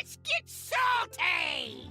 Let's get salty!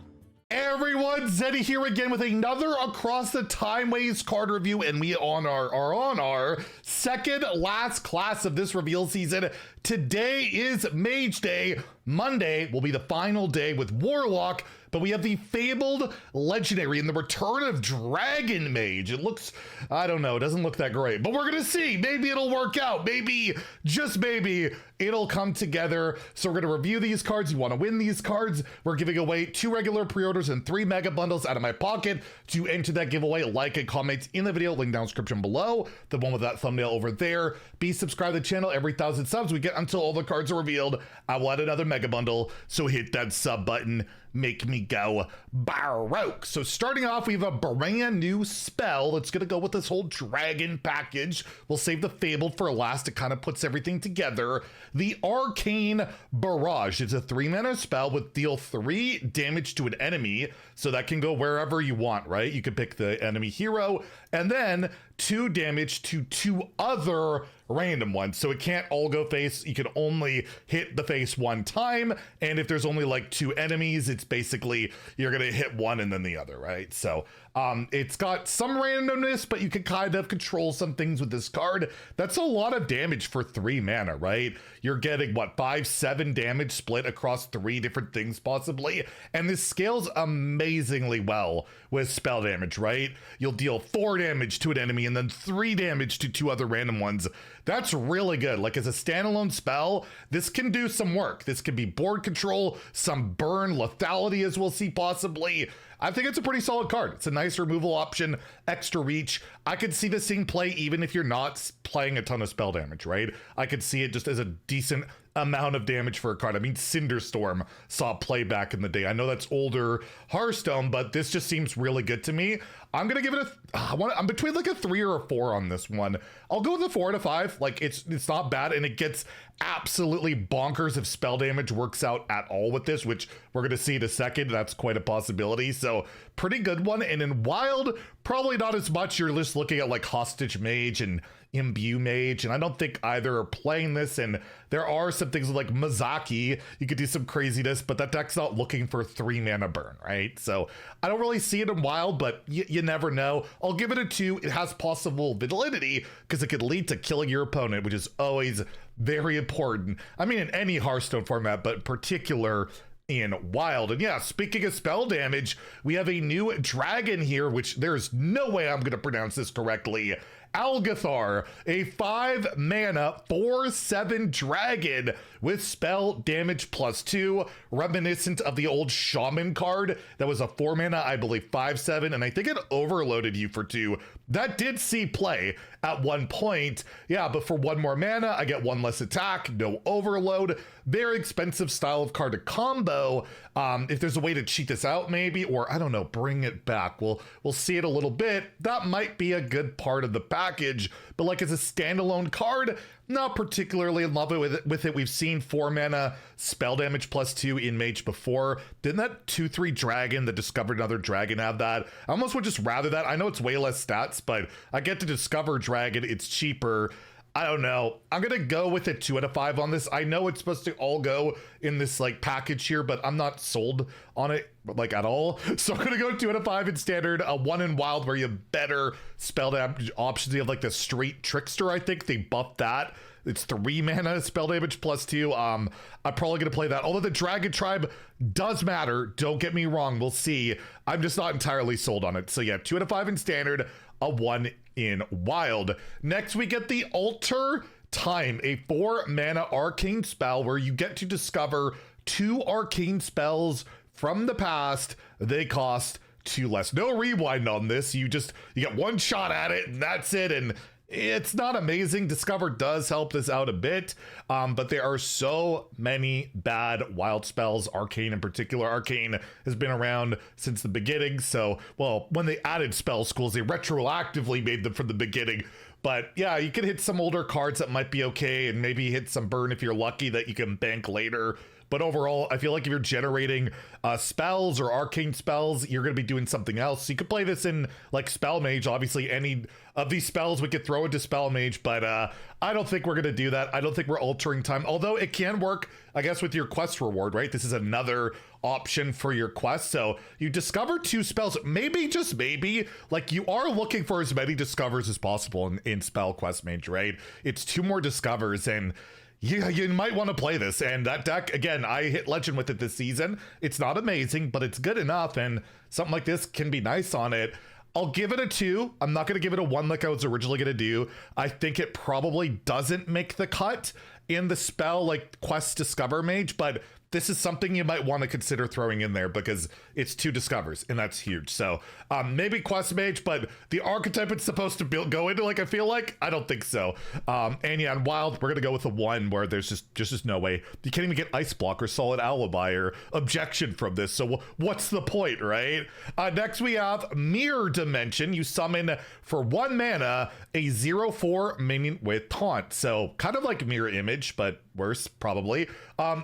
Everyone, Zeddy here again with another Across the Timeways card review, and we are on our second last class of this reveal season. Today is Mage Day. Monday will be the final day with Warlock, but we have the Fabled Legendary and the return of Dragon Mage. It looks, I don't know, it doesn't look that great, but we're gonna see. Maybe it'll work out. Maybe, just maybe, it'll come together. So we're gonna review these cards. You wanna win these cards? We're giving away 2 regular pre-orders and 3 mega bundles out of my pocket. To enter that giveaway, like and comment in the video, link down in the description below, the one with that thumbnail over there. Be subscribed to the channel. Every 1,000 subs we get until all the cards are revealed, I will add another mega bundle. So hit that sub button, make me go baroque. So starting off, we have a brand new spell. It's gonna go with this whole dragon package. We'll save the Fabled for last. It kind of puts everything together. The Arcane Barrage. It's a 3-mana spell with deal 3 damage to an enemy. So that can go wherever you want, right? You can pick the enemy hero and then 2 damage to 2 other random ones. So it can't all go face. You can only hit the face 1 time. And if there's only like 2 enemies, it's basically you're going to hit one and then the other, right? So it's got some randomness, but you can kind of control some things with this card. That's a lot of damage for 3 mana, right? You're getting what, 5-7 damage split across 3 different things possibly. And this scales amazingly well with spell damage, right? You'll deal 4 damage to an enemy and then 3 damage to 2 other random ones. That's really good. Like as a standalone spell, this can do some work. This could be board control, some burn, lethality as we'll see possibly. I think it's a pretty solid card. It's a nice removal option, extra reach. I could see this thing play even if you're not playing a ton of spell damage, right? I could see it just as a decent amount of damage for a card. I mean, Cinderstorm saw play back in the day. I know that's older Hearthstone, but this just seems really good to me. I'm gonna give it I'm between like a 3 or a 4 on this one. I'll go with a 4 to 5. Like it's not bad, and it gets absolutely bonkers if spell damage works out at all with this, which we're gonna see in a second. That's quite a possibility. So pretty good one. And in Wild, probably not as much. You're just looking at like Hostage Mage and Imbue Mage, and I don't think either are playing this. And there are some things like Mizaki, you could do some craziness, but that deck's not looking for 3 mana burn, right? So I don't really see it in Wild, but you never know. I'll give it a 2. It has possible validity because it could lead to killing your opponent, which is always very important. I mean, in any Hearthstone format, but in particular in Wild. And yeah, speaking of spell damage, we have a new dragon here, which there's no way I'm gonna pronounce this correctly. Algathar, a 5 mana 4/7 dragon with spell damage +2, reminiscent of the old shaman card that was a 4 mana, I believe 5/7, and I think it overloaded you for 2. That did see play at one point. Yeah, but for 1 more mana, I get 1 less attack, no overload. Very expensive style of card to combo. If there's a way to cheat this out, maybe, or I don't know, bring it back. We'll see it a little bit. That might be a good part of the package, but like as a standalone card, not particularly in love with it. We've seen 4 mana spell damage +2 in Mage before. Didn't that 2/3 dragon that discovered another dragon have that? I almost would just rather that. I know it's way less stats, but I get to discover dragon. It's cheaper. I don't know. I'm gonna go with a 2 out of 5 on this. I know it's supposed to all go in this like package here, but I'm not sold on it like at all. So I'm gonna go 2 out of 5 in standard, a 1 in Wild where you have better spell damage options. You have like the Street Trickster, I think they buffed that. It's 3 mana spell damage +2. I'm probably gonna play that. Although the Dragon Tribe does matter, don't get me wrong, we'll see. I'm just not entirely sold on it. So yeah, 2 out of 5 in standard, a 1 in Wild. Next we get the Alter Time, a 4 mana arcane spell where you get to discover 2 arcane spells from the past. They cost 2 less. No rewind on this. You get 1 shot at it and that's it. And it's not amazing. Discover does help this out a bit, but there are so many bad Wild spells. Arcane in particular. Arcane has been around since the beginning. So, well, when they added spell schools, they retroactively made them from the beginning. But yeah, you can hit some older cards that might be okay, and maybe hit some burn if you're lucky that you can bank later. But overall, I feel like if you're generating spells or arcane spells, you're going to be doing something else. So you could play this in like Spell Mage. Obviously, any of these spells we could throw into Spell Mage, but I don't think we're going to do that. I don't think we're altering time, although it can work, I guess, with your quest reward, right? This is another option for your quest. So you discover 2 spells, maybe, just maybe, like you are looking for as many discovers as possible in Spell Quest Mage, right? It's 2 more discovers, and you might want to play this. And that deck, again, I hit Legend with it this season. It's not amazing, but it's good enough, and something like this can be nice on it. I'll give it a 2. I'm not going to give it a 1 like I was originally going to do. I think it probably doesn't make the cut in the spell like Quest Discover Mage, but this is something you might want to consider throwing in there because it's 2 discovers, and that's huge. So maybe Quest Mage, but the archetype it's supposed to go into, like, I feel like, I don't think so. And yeah, in Wild, we're going to go with a 1 where there's just no way. You can't even get Ice Block or Solid Alibi or Objection from this, so what's the point, right? Next we have Mirror Dimension. You summon for 1 mana a 0/4 minion with Taunt. So kind of like Mirror Image, but worse, probably.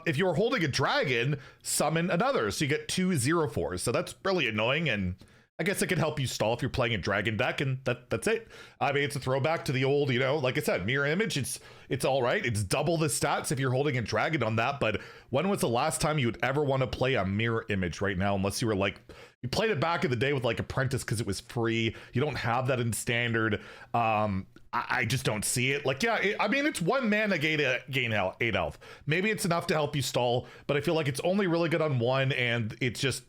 If you were holding a dragon, summon another, so you get 2 0/4s. So that's really annoying, and I guess it can help you stall if you're playing a dragon deck, and that's it. I mean, it's a throwback to the old, like I said, Mirror Image. It's all right. It's double the stats if you're holding a dragon on that, but when was the last time you would ever want to play a Mirror Image right now, unless you were like, you played it back in the day with like Apprentice because it was free. You don't have that in Standard. I just don't see it. Like, yeah, I mean, it's 1 mana gain 8 health. Maybe it's enough to help you stall, but I feel like it's only really good on 1, and it's just,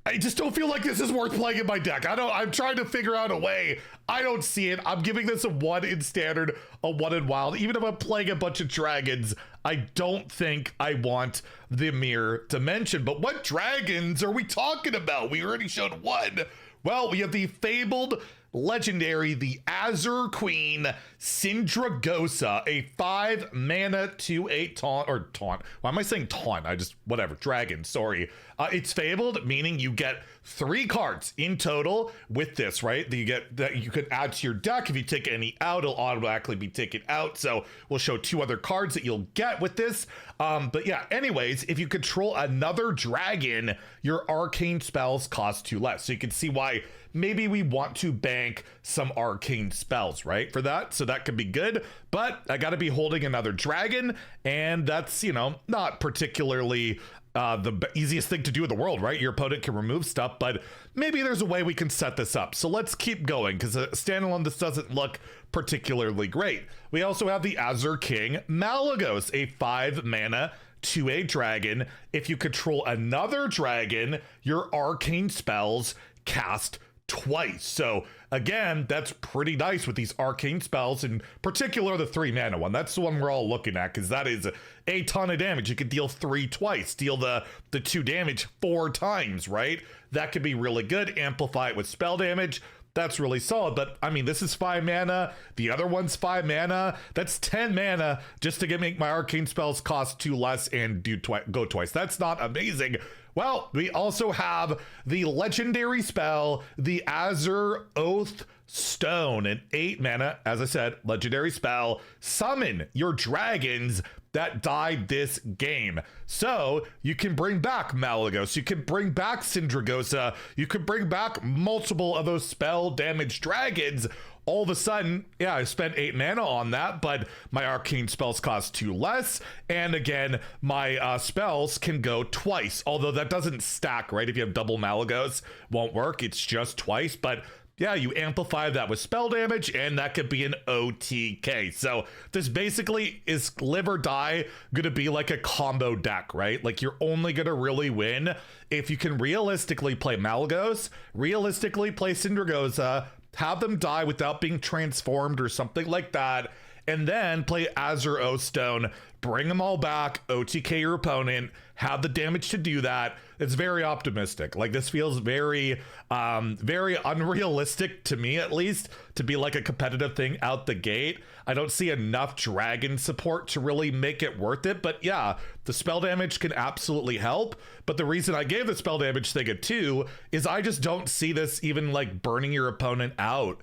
I just don't feel like this is worth playing in my deck. I'm trying to figure out a way. I don't see it. I'm giving this a 1 in Standard, a 1 in Wild. Even if I'm playing a bunch of dragons, I don't think I want the Mirror Dimension. But what dragons are we talking about? We already showed 1. Well, we have the Fabled legendary, the Azure Queen, Sindragosa, a 5 mana 2/8 taunt. Why am I saying taunt? Whatever, dragon, sorry. It's Fabled, meaning you get 3 cards in total with this, right? That you get, that you could add to your deck. If you take any out, it'll automatically be taken out. So we'll show 2 other cards that you'll get with this. But yeah, anyways, if you control another dragon, your arcane spells cost 2 less. So you can see why maybe we want to bank some arcane spells, right, for that. So that could be good, but I got to be holding another dragon, and that's, not particularly the easiest thing to do in the world, right? Your opponent can remove stuff, but maybe there's a way we can set this up. So let's keep going, because standalone, this doesn't look particularly great. We also have the Azure King, Malygos, a 5 mana 2/8 dragon. If you control another dragon, your arcane spells cast twice. So again, that's pretty nice with these arcane spells, in particular the 3 mana one. That's the one we're all looking at, because that is a ton of damage. You could deal 3 twice, deal the 2 damage 4 times, right? That could be really good. Amplify it with spell damage. That's really solid. But I mean, this is 5 mana. The other one's 5 mana. That's 10 mana just to make my arcane spells cost 2 less and go twice. That's not amazing. Well, we also have the legendary spell, the Azure Oath Stone, an 8 mana, as I said, legendary spell. Summon your dragons that died this game. So you can bring back Malygos, you can bring back Sindragosa, you can bring back multiple of those spell damage dragons. All of a sudden, yeah, I spent 8 mana on that, but my arcane spells cost 2 less. And again, my spells can go twice, although that doesn't stack, right? If you have double Malygos, won't work. It's just twice, but yeah, you amplify that with spell damage, and that could be an OTK. So this basically is live or die gonna be like a combo deck, right? Like, you're only gonna really win if you can realistically play Malygos, realistically play Sindragosa, have them die without being transformed or something like that, and then play Azure Oath Stone, bring them all back, OTK your opponent, have the damage to do that. It's very optimistic. Like, this feels very unrealistic to me, at least, to be like a competitive thing out the gate. I don't see enough dragon support to really make it worth it. But yeah, the spell damage can absolutely help. But the reason I gave the spell damage thing a 2 is I just don't see this even like burning your opponent out.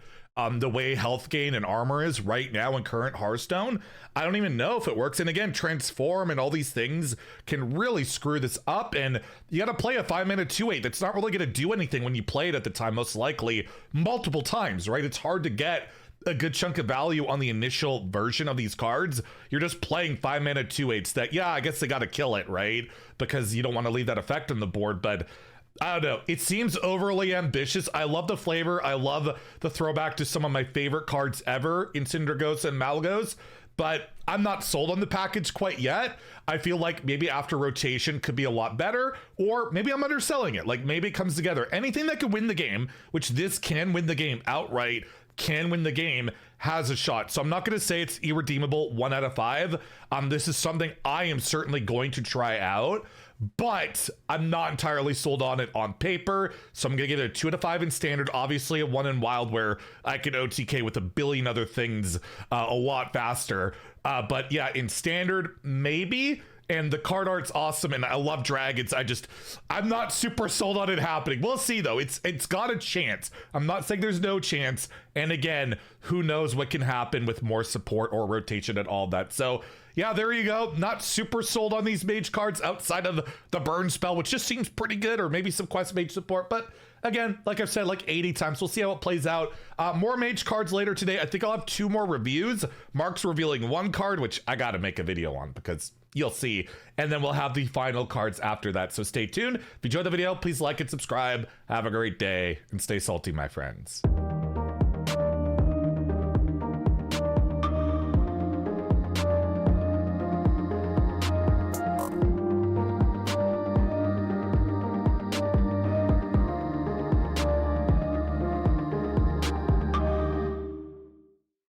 the way health gain and armor is right now in current Hearthstone, I don't even know if it works. And again, transform and all these things can really screw this up. And you got to play a 5-mana 2/8 that's not really going to do anything when you play it at the time, most likely multiple times, right? It's hard to get a good chunk of value on the initial version of these cards. You're just playing 5-mana 2/8 that, yeah, I guess they got to kill it, right? Because you don't want to leave that effect on the board. But I don't know. It seems overly ambitious. I love the flavor. I love the throwback to some of my favorite cards ever in Sindragosa and Malygos, but I'm not sold on the package quite yet. I feel like maybe after rotation could be a lot better, or maybe I'm underselling it. Like maybe it comes together. Anything that could win the game, which this can win the game outright, can win the game, has a shot. So I'm not going to say it's irredeemable 1 out of 5. This is something I am certainly going to try out, but I'm not entirely sold on it on paper. So I'm going to give it a 2 out of 5 in standard, obviously a 1 in wild where I can OTK with a billion other things a lot faster. But yeah, in standard, maybe. And the card art's awesome, and I love dragons. I'm not super sold on it happening. We'll see, though. It's got a chance. I'm not saying there's no chance. And again, who knows what can happen with more support or rotation and all that. So yeah, there you go. Not super sold on these mage cards outside of the burn spell, which just seems pretty good, or maybe some quest mage support. But again, like I've said like 80 times, we'll see how it plays out. More mage cards later today. I think I'll have 2 more reviews. Mark's revealing 1 card, which I got to make a video on because you'll see. And then we'll have the final cards after that. So stay tuned. If you enjoyed the video, please like and subscribe. Have a great day and stay salty, my friends.